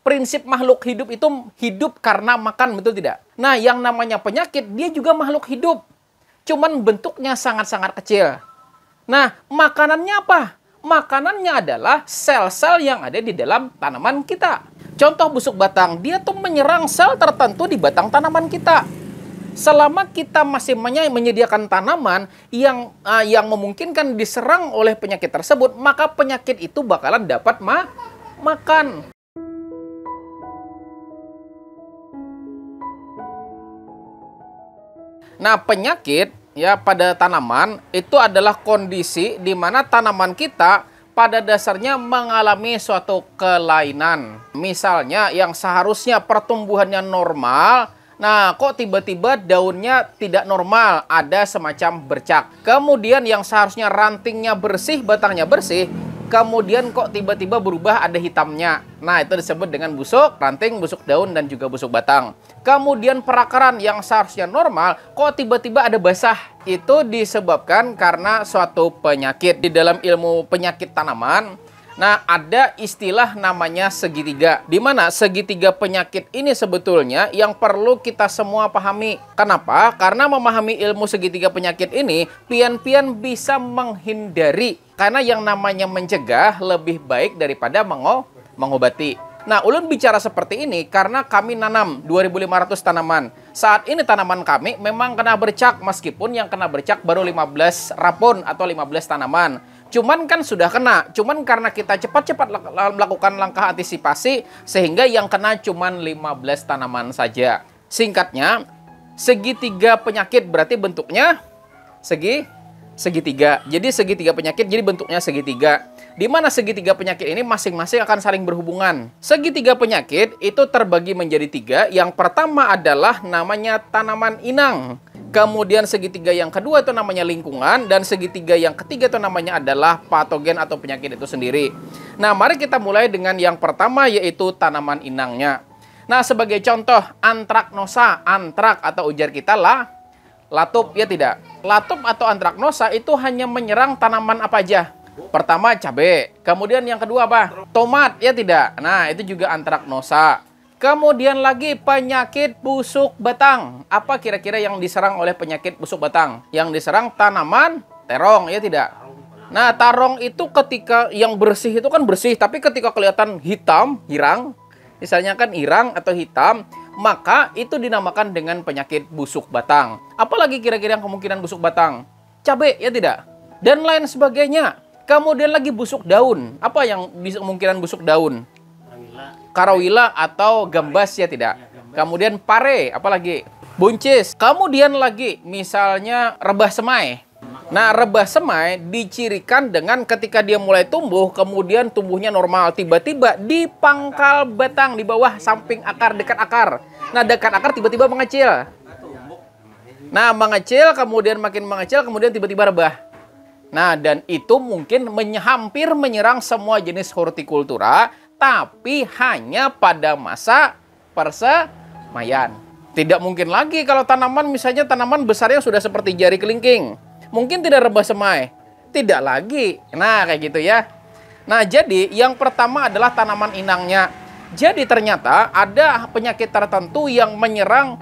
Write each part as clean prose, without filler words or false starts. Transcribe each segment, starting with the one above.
prinsip makhluk hidup itu hidup karena makan, betul tidak? Nah, yang namanya penyakit, dia juga makhluk hidup. Cuman bentuknya sangat-sangat kecil. Nah, makanannya apa? Makanannya adalah sel-sel yang ada di dalam tanaman kita. Contoh busuk batang, dia tuh menyerang sel tertentu di batang tanaman kita. Selama kita masih menyediakan tanaman yang memungkinkan diserang oleh penyakit tersebut, maka penyakit itu bakalan dapat makan. Nah, penyakit ya pada tanaman itu adalah kondisi di mana tanaman kita pada dasarnya mengalami suatu kelainan. Misalnya yang seharusnya pertumbuhannya normal, nah kok tiba-tiba daunnya tidak normal, ada semacam bercak. Kemudian yang seharusnya rantingnya bersih, batangnya bersih, kemudian kok tiba-tiba berubah ada hitamnya. Nah, itu disebut dengan busuk ranting, busuk daun, dan juga busuk batang. Kemudian perakaran yang seharusnya normal, kok tiba-tiba ada basah. Itu disebabkan karena suatu penyakit. Di dalam ilmu penyakit tanaman, nah ada istilah namanya segitiga. Di mana segitiga penyakit ini sebetulnya yang perlu kita semua pahami. Kenapa? Karena memahami ilmu segitiga penyakit ini, pian-pian bisa menghindari. Karena yang namanya mencegah lebih baik daripada mengobati. Nah, ulun bicara seperti ini karena kami nanam 2.500 tanaman. Saat ini tanaman kami memang kena bercak, meskipun yang kena bercak baru 15 rapun atau 15 tanaman. Cuman kan sudah kena, cuman karena kita cepat-cepat melakukan langkah antisipasi, sehingga yang kena cuman 15 tanaman saja. Singkatnya, segitiga penyakit berarti bentuknya segitiga. Jadi segitiga penyakit jadi bentuknya segitiga. Di mana segitiga penyakit ini masing-masing akan saling berhubungan. Segitiga penyakit itu terbagi menjadi 3. Yang pertama adalah namanya tanaman inang. Kemudian segitiga yang kedua itu namanya lingkungan. Dan segitiga yang ketiga itu namanya adalah patogen atau penyakit itu sendiri. Nah, mari kita mulai dengan yang pertama, yaitu tanaman inangnya. Nah, sebagai contoh, antraknosa, antrak atau ujar kita latup, ya tidak? Latup atau antraknosa itu hanya menyerang tanaman apa aja? Pertama cabai, kemudian yang kedua apa? Tomat, ya tidak? Nah, itu juga antraknosa. Kemudian lagi penyakit busuk batang. Apa kira-kira yang diserang oleh penyakit busuk batang? Yang diserang tanaman terong, ya tidak? Nah, terong itu ketika yang bersih itu kan bersih, tapi ketika kelihatan hitam, hirang, misalnya kan irang atau hitam, maka itu dinamakan dengan penyakit busuk batang. Apalagi kira-kira yang kemungkinan busuk batang? Cabai, ya tidak? Dan lain sebagainya. Kemudian lagi busuk daun. Apa yang bisa kemungkinan busuk daun? Karawila atau gambas, ya tidak? Kemudian pare, apalagi? Buncis. Kemudian lagi misalnya rebah semai. Nah, rebah semai dicirikan dengan ketika dia mulai tumbuh, kemudian tumbuhnya normal, tiba-tiba di pangkal batang, di bawah samping akar, dekat akar. Nah, dekat akar tiba-tiba mengecil. Nah, mengecil, kemudian makin mengecil, kemudian tiba-tiba rebah. Nah, dan itu mungkin hampir menyerang semua jenis hortikultura, tapi hanya pada masa persemaian. Tidak mungkin lagi kalau tanaman, misalnya tanaman besarnya sudah seperti jari kelingking. Mungkin tidak rebah semai. Tidak lagi. Nah, kayak gitu ya. Nah, jadi yang pertama adalah tanaman inangnya. Jadi ternyata ada penyakit tertentu yang menyerang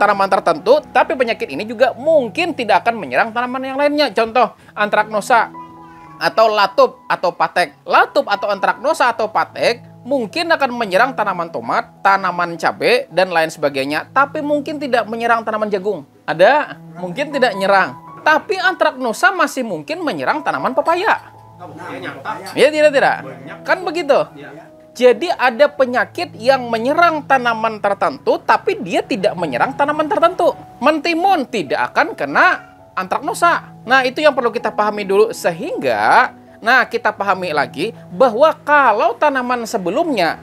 tanaman tertentu, tapi penyakit ini juga mungkin tidak akan menyerang tanaman yang lainnya. Contoh, antraknosa atau latup atau patek. Latup atau antraknosa atau patek mungkin akan menyerang tanaman tomat, tanaman cabai, dan lain sebagainya, tapi mungkin tidak menyerang tanaman jagung. Ada? Mungkin tidak menyerang. Tapi antraknosa masih mungkin menyerang tanaman pepaya. Ya, tidak? Kan begitu? Jadi ada penyakit yang menyerang tanaman tertentu, tapi dia tidak menyerang tanaman tertentu. Mentimun tidak akan kena antraknosa. Nah, itu yang perlu kita pahami dulu. Sehingga, nah kita pahami lagi bahwa kalau tanaman sebelumnya,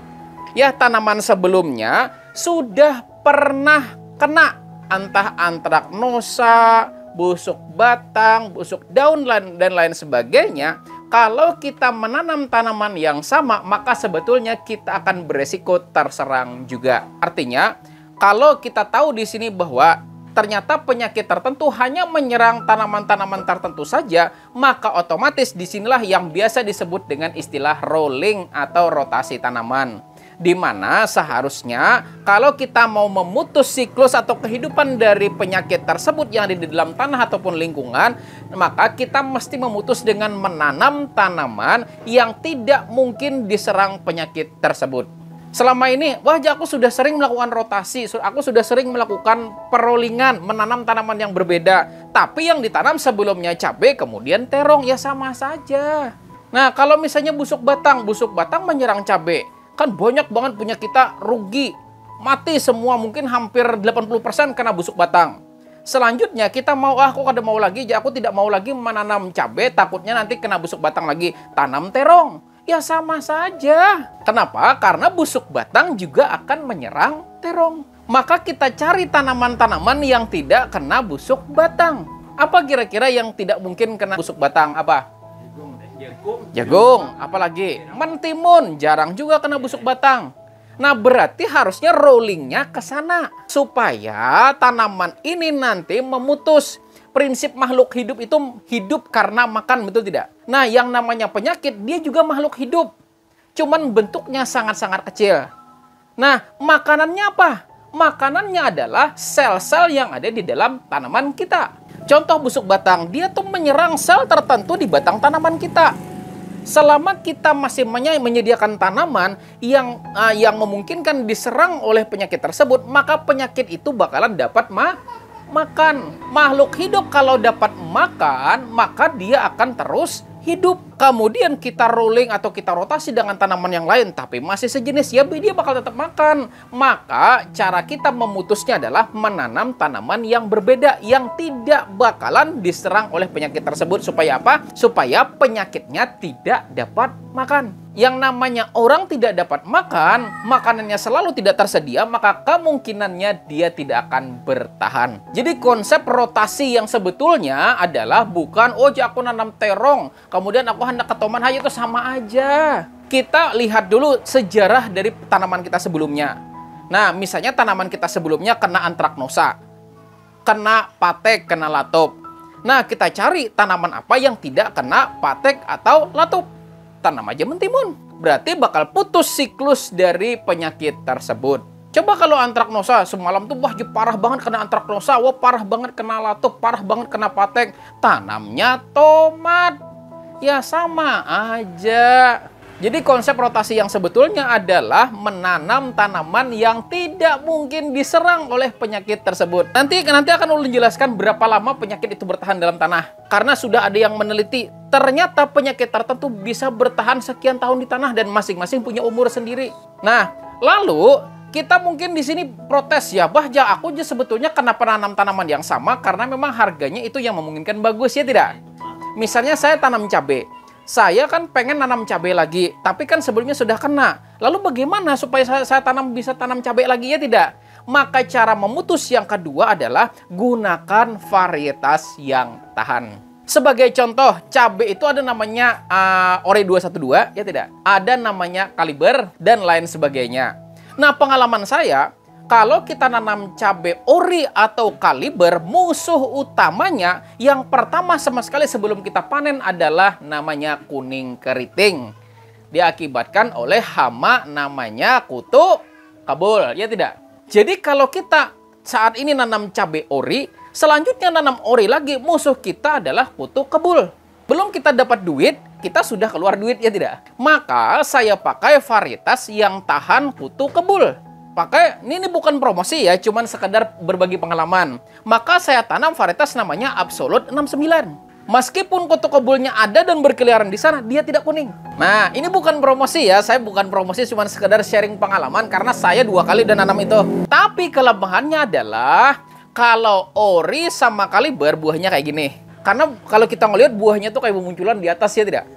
ya tanaman sebelumnya sudah pernah kena entah antraknosa, busuk batang, busuk daun, dan lain sebagainya. Kalau kita menanam tanaman yang sama, maka sebetulnya kita akan beresiko terserang juga. Artinya, kalau kita tahu di sini bahwa ternyata penyakit tertentu hanya menyerang tanaman-tanaman tertentu saja, maka otomatis disinilah yang biasa disebut dengan istilah rolling atau rotasi tanaman. Di mana seharusnya kalau kita mau memutus siklus atau kehidupan dari penyakit tersebut yang ada di dalam tanah ataupun lingkungan, maka kita mesti memutus dengan menanam tanaman yang tidak mungkin diserang penyakit tersebut. Selama ini, aku sudah sering melakukan rotasi, aku sudah sering melakukan perollingan, menanam tanaman yang berbeda. Tapi yang ditanam sebelumnya cabai, kemudian terong, ya sama saja. Nah, kalau misalnya busuk batang menyerang cabai, kan banyak banget punya kita rugi, mati semua, mungkin hampir 80% kena busuk batang. Selanjutnya kita mau, aku kada mau lagi, aku tidak mau lagi menanam cabai, takutnya nanti kena busuk batang lagi, tanam terong. Ya sama saja. Kenapa? Karena busuk batang juga akan menyerang terong. Maka kita cari tanaman-tanaman yang tidak kena busuk batang. Apa kira-kira yang tidak mungkin kena busuk batang? Apa? Jagung. Apalagi? Mentimun. Jarang juga kena busuk batang. Nah, berarti harusnya rollingnya ke sana. Supaya tanaman ini nanti memutus. Prinsip makhluk hidup itu hidup karena makan, betul tidak? Nah, yang namanya penyakit, dia juga makhluk hidup. Cuman bentuknya sangat-sangat kecil. Nah, makanannya apa? Makanannya adalah sel-sel yang ada di dalam tanaman kita. Contoh busuk batang, dia tuh menyerang sel tertentu di batang tanaman kita. Selama kita masih menyediakan tanaman yang memungkinkan diserang oleh penyakit tersebut, maka penyakit itu bakalan dapat makan. Makhluk hidup kalau dapat makan, maka dia akan terus hidup. Kemudian kita rolling atau kita rotasi dengan tanaman yang lain, tapi masih sejenis, ya dia bakal tetap makan. Maka cara kita memutusnya adalah menanam tanaman yang berbeda, yang tidak bakalan diserang oleh penyakit tersebut. Supaya apa? Supaya penyakitnya tidak dapat makan. Yang namanya orang tidak dapat makan, makanannya selalu tidak tersedia, maka kemungkinannya dia tidak akan bertahan. Jadi konsep rotasi yang sebetulnya adalah bukan, aku nanam terong, kemudian aku hendak ketoman, itu sama aja. Kita lihat dulu sejarah dari tanaman kita sebelumnya. Nah, misalnya tanaman kita sebelumnya kena antraknosa, kena patek, kena latop. Nah, kita cari tanaman apa yang tidak kena patek atau latop. Tanam aja mentimun. Berarti bakal putus siklus dari penyakit tersebut. Coba kalau antraknosa semalam tuh, parah banget kena antraknosa, parah banget kena latop, parah banget kena patek. Tanamnya tomat. Ya sama aja. Jadi konsep rotasi yang sebetulnya adalah menanam tanaman yang tidak mungkin diserang oleh penyakit tersebut. Nanti akan ulun jelaskan berapa lama penyakit itu bertahan dalam tanah. Karena sudah ada yang meneliti, ternyata penyakit tertentu bisa bertahan sekian tahun di tanah dan masing-masing punya umur sendiri. Nah, lalu kita mungkin di sini protes, aku aja sebetulnya kenapa nanam tanaman yang sama, karena memang harganya itu yang memungkinkan bagus, ya tidak? Misalnya saya tanam cabai. Saya kan pengen nanam cabai lagi, tapi kan sebelumnya sudah kena. Lalu bagaimana supaya saya bisa tanam cabai lagi, ya tidak? Maka cara memutus yang kedua adalah gunakan varietas yang tahan. Sebagai contoh, cabai itu ada namanya Ori 212, ya tidak? Ada namanya Kaliber dan lain sebagainya. Nah, pengalaman saya, kalau kita nanam cabai ori atau kaliber, musuh utamanya yang pertama sama sekali sebelum kita panen adalah namanya kuning keriting. Diakibatkan oleh hama namanya kutu kabul, ya tidak? Jadi kalau kita saat ini nanam cabai ori, selanjutnya nanam ori lagi, musuh kita adalah kutu kabul. Belum kita dapat duit, kita sudah keluar duit, ya tidak? Maka saya pakai varietas yang tahan kutu kabul. Ini bukan promosi ya, cuman sekedar berbagi pengalaman. Maka saya tanam varietas namanya Absolute 69. Meskipun kutu kabulnya ada dan berkeliaran di sana, dia tidak kuning. Nah, ini bukan promosi ya, saya bukan promosi, cuman sekedar sharing pengalaman karena saya 2 kali udah nanam itu. Tapi kelebihannya adalah kalau ori sama kaliber buahnya kayak gini. Karena kalau kita ngelihat buahnya tuh kayak bermunculan di atas, ya tidak?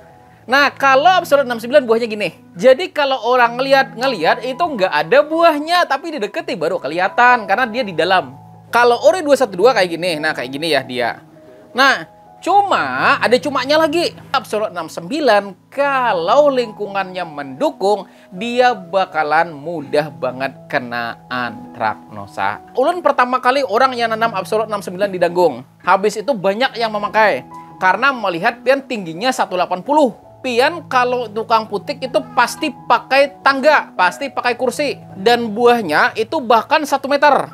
Nah, kalau Absolute 69 buahnya gini. Jadi kalau orang ngelihat itu nggak ada buahnya, tapi dideketi baru kelihatan karena dia di dalam. Kalau Ori 212 kayak gini, nah kayak gini ya dia. Nah, cuma ada cumanya lagi. Absolute 69 kalau lingkungannya mendukung, dia bakalan mudah banget kena antraknosa. Ulun pertama kali orang yang nanam Absolute 69 di Danggung. Habis itu banyak yang memakai karena melihat dia tingginya 180. Pian kalau tukang putik itu pasti pakai tangga, pasti pakai kursi. Dan buahnya itu bahkan 1 meter.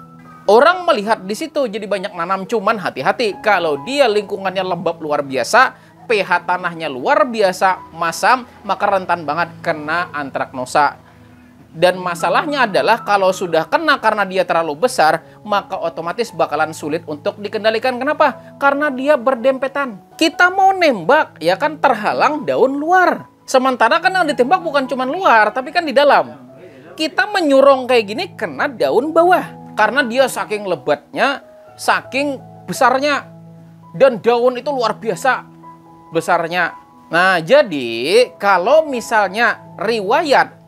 Orang melihat di situ jadi banyak nanam, cuman hati-hati. Kalau dia lingkungannya lembab luar biasa, pH tanahnya luar biasa masam, maka rentan banget kena antraknosa. Dan masalahnya adalah kalau sudah kena karena dia terlalu besar, maka otomatis bakalan sulit untuk dikendalikan. Kenapa? Karena dia berdempetan. Kita mau nembak, ya kan terhalang daun luar. Sementara kan yang ditembak bukan cuma luar, tapi kan di dalam. Kita menyurong kayak gini kena daun bawah. Karena dia saking lebatnya, saking besarnya. Dan daun itu luar biasa besarnya. Nah, jadi kalau misalnya riwayat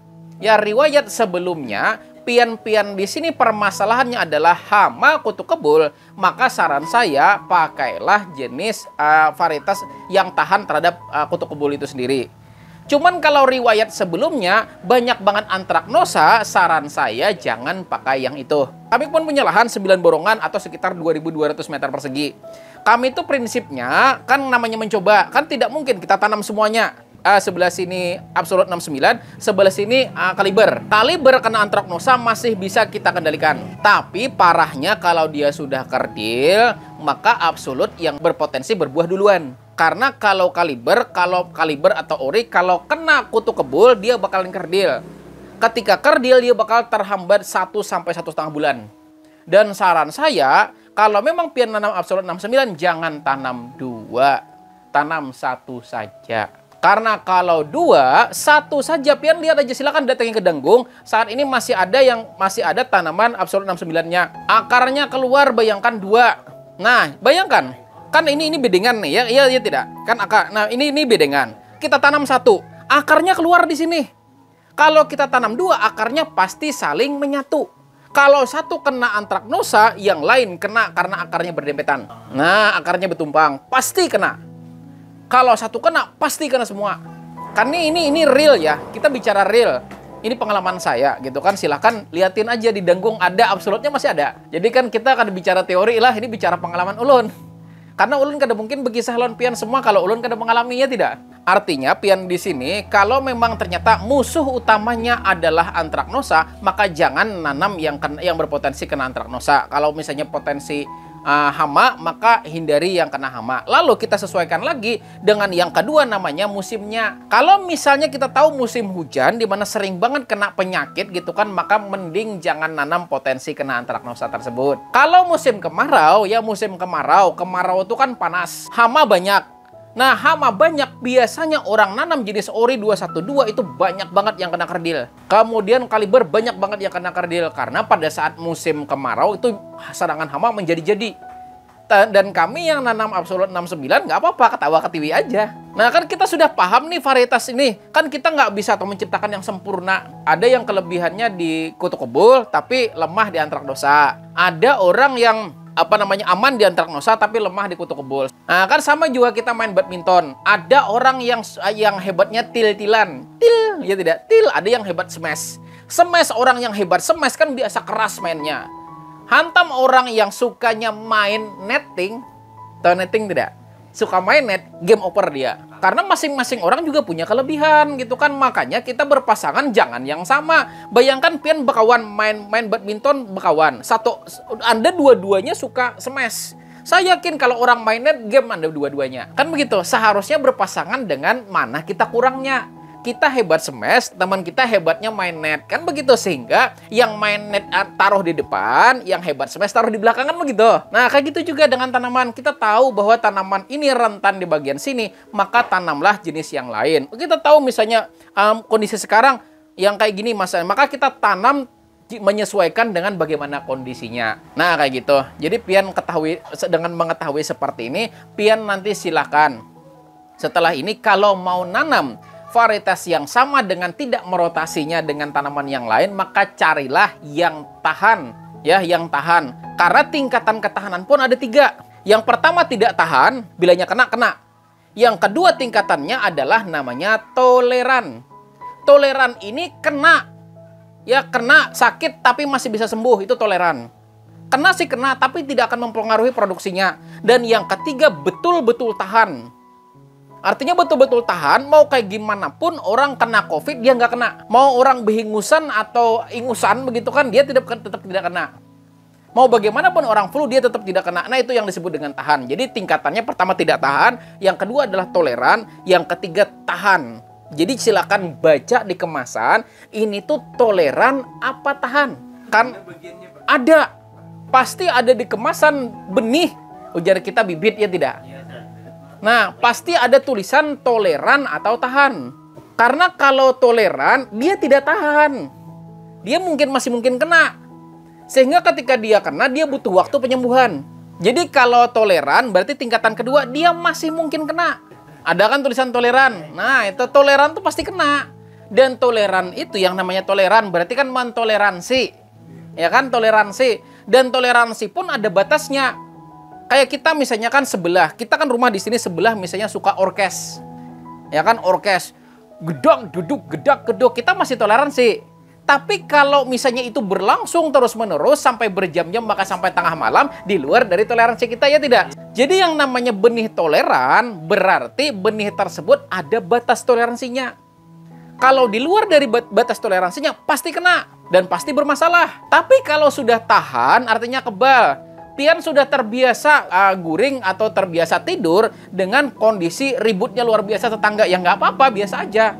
sebelumnya, pian-pian di sini permasalahannya adalah hama kutu kebul, maka saran saya pakailah jenis varietas yang tahan terhadap kutu kebul itu sendiri. Cuman kalau riwayat sebelumnya banyak banget antraknosa, saran saya jangan pakai yang itu. Kami pun punya lahan 9 borongan atau sekitar 2.200 meter persegi. Kami itu prinsipnya kan namanya mencoba, kan tidak mungkin kita tanam semuanya. Sebelah sini Absolut 69, sebelah sini Kaliber. Kaliber kena antraknosa masih bisa kita kendalikan. Tapi parahnya kalau dia sudah kerdil, maka Absolut yang berpotensi berbuah duluan. Karena kalau Kaliber atau Ori, kalau kena kutu kebul, dia bakalan kerdil. Ketika kerdil, dia bakal terhambat 1 sampai 1,5 bulan. Dan saran saya, kalau memang pian nanam Absolut 69, jangan tanam 2. Tanam 1 saja. Karena kalau 2, 1 saja, pian lihat aja, silakan datangin ke Denggung. Saat ini masih ada tanaman Absolut 69-nya. Akarnya keluar, bayangkan 2. Nah, bayangkan, kan ini bedengan nih ya, iya tidak? Kan akar. Nah, ini bedengan. Kita tanam 1, akarnya keluar di sini. Kalau kita tanam 2, akarnya pasti saling menyatu. Kalau 1 kena antraknosa, yang lain kena karena akarnya berdempetan. Nah, akarnya bertumpang, pasti kena. Kalau 1 kena, pasti kena semua. Karena ini real ya. Kita bicara real. Ini pengalaman saya gitu kan. Silahkan liatin aja di Denggung ada, Absolutnya masih ada. Jadi kan kita akan bicara teori lah, ini bicara pengalaman ulun. Karena ulun kada mungkin berkisah lawan pian semua kalau ulun kada mengalaminya, tidak. Artinya pian di sini kalau memang ternyata musuh utamanya adalah antraknosa, maka jangan nanam yang berpotensi kena antraknosa. Kalau misalnya potensi hama, maka hindari yang kena hama. Lalu kita sesuaikan lagi dengan yang kedua, namanya musimnya. Kalau misalnya kita tahu musim hujan di mana sering banget kena penyakit gitu kan, maka mending jangan nanam potensi kena antraknosa tersebut. Kalau musim kemarau, ya musim kemarau itu kan panas, hama banyak. Nah, hama banyak, biasanya orang nanam jenis Ori 212 itu banyak banget yang kena kerdil. Kemudian Kaliber banyak banget yang kena kerdil. Karena pada saat musim kemarau itu serangan hama menjadi-jadi. Dan kami yang nanam Absolut 69 nggak apa-apa, ketawa-ketiwi aja. Nah, kan kita sudah paham nih varietas ini. Kan kita nggak bisa menciptakan yang sempurna. Ada yang kelebihannya di kutu kebul, tapi lemah di antraknosa. Ada orang yang aman di antraknosa tapi lemah di kutu kebul. Nah, kan sama juga kita main badminton. Ada orang yang hebatnya til-tilan. Til, ya tidak? Til, ada yang hebat smash. Smash, orang yang hebat smash kan biasa keras mainnya. Hantam orang yang sukanya main netting. Tahu netting tidak? Suka main net, game over dia. Karena masing-masing orang juga punya kelebihan gitu kan. Makanya kita berpasangan jangan yang sama. Bayangkan pian bekawan main badminton bekawan. Anda dua-duanya suka smash. Saya yakin kalau orang main net game Anda dua-duanya. Kan begitu. Seharusnya berpasangan dengan mana kita kurangnya. Kita hebat smash, teman kita hebatnya main net. Kan begitu, sehingga yang main net taruh di depan, yang hebat smash taruh di belakang, kan begitu. Nah, kayak gitu juga dengan tanaman. Kita tahu bahwa tanaman ini rentan di bagian sini, maka tanamlah jenis yang lain. Kita tahu misalnya kondisi sekarang yang kayak gini masalah, maka kita tanam menyesuaikan dengan bagaimana kondisinya. Nah, kayak gitu. Jadi pian dengan mengetahui seperti ini, pian nanti silakan. Setelah ini kalau mau nanam varietas yang sama dengan tidak merotasinya dengan tanaman yang lain, maka carilah yang tahan, ya, yang tahan. Karena tingkatan ketahanan pun ada 3. Yang pertama tidak tahan, bilanya kena. Yang kedua tingkatannya adalah namanya toleran. Toleran ini kena, ya kena sakit tapi masih bisa sembuh, itu toleran. Kena sih kena, tapi tidak akan mempengaruhi produksinya. Dan yang ketiga betul-betul tahan. Artinya betul-betul tahan, mau kayak gimana pun orang kena COVID dia nggak kena. Mau orang behingusan atau ingusan begitu kan, dia tetap tidak kena. Mau bagaimanapun orang flu dia tetap tidak kena. Nah itu yang disebut dengan tahan. Jadi tingkatannya pertama tidak tahan, yang kedua adalah toleran, yang ketiga tahan. Jadi silakan baca di kemasan, ini tuh toleran apa tahan. Kan ada, pasti ada di kemasan benih, ujar kita bibit ya tidak? Nah, pasti ada tulisan toleran atau tahan. Karena kalau toleran, dia tidak tahan. Dia masih mungkin kena. Sehingga ketika dia kena, dia butuh waktu penyembuhan. Jadi kalau toleran, berarti tingkatan kedua, dia masih mungkin kena. Ada kan tulisan toleran? Nah, itu toleran tuh pasti kena. Dan toleran itu yang namanya toleran, berarti kan mentoleransi. Ya kan, toleransi. Dan toleransi pun ada batasnya. Kayak kita misalnya kan sebelah, kita kan rumah di sini sebelah misalnya suka orkes. Ya kan, orkes. Gedok, duduk, gedak, gedok. Kita masih toleransi. Tapi kalau misalnya itu berlangsung terus-menerus sampai berjam-jam, maka sampai tengah malam, di luar dari toleransi kita ya tidak. Jadi yang namanya benih toleran, berarti benih tersebut ada batas toleransinya. Kalau di luar dari batas toleransinya, pasti kena. Dan pasti bermasalah. Tapi kalau sudah tahan, artinya kebal. Pian sudah terbiasa guring atau terbiasa tidur dengan kondisi ributnya luar biasa tetangga, ya nggak apa-apa, biasa aja.